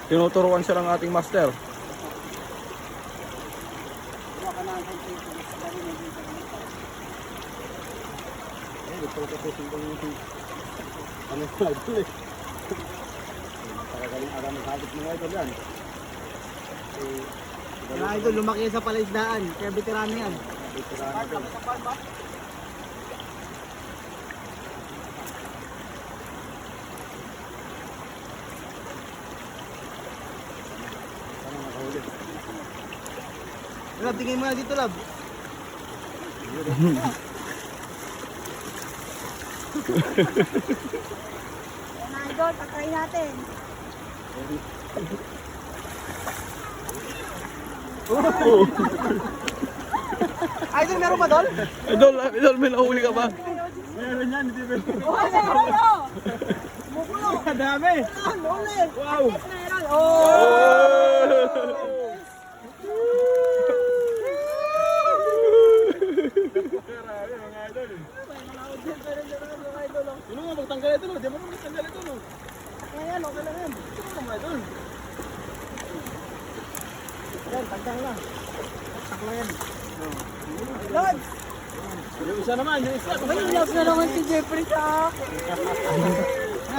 Tinuturuan siya ng ating master. Mga idol, lumaki yan sa palaisdaan. Kaya veterano yan. Lab, tingin mo na dito, Lab. Mga idol, tatry natin. Idol, meron ba doon? Idol, may nahuli ka ba? Meron yan, hindi meron. Oh, meron! Mukulo! Dami! Ulit! Wow! Meron! Ano nga, magtanggal ito, no? Di mo magtanggal ito, no? Ayan, okay lang yan. Ano nga, idol? Yan, tagdang lang. Takla yan. Lods! Yung isa naman, yung isa. May ilag na naman si Jeffrey sa akin.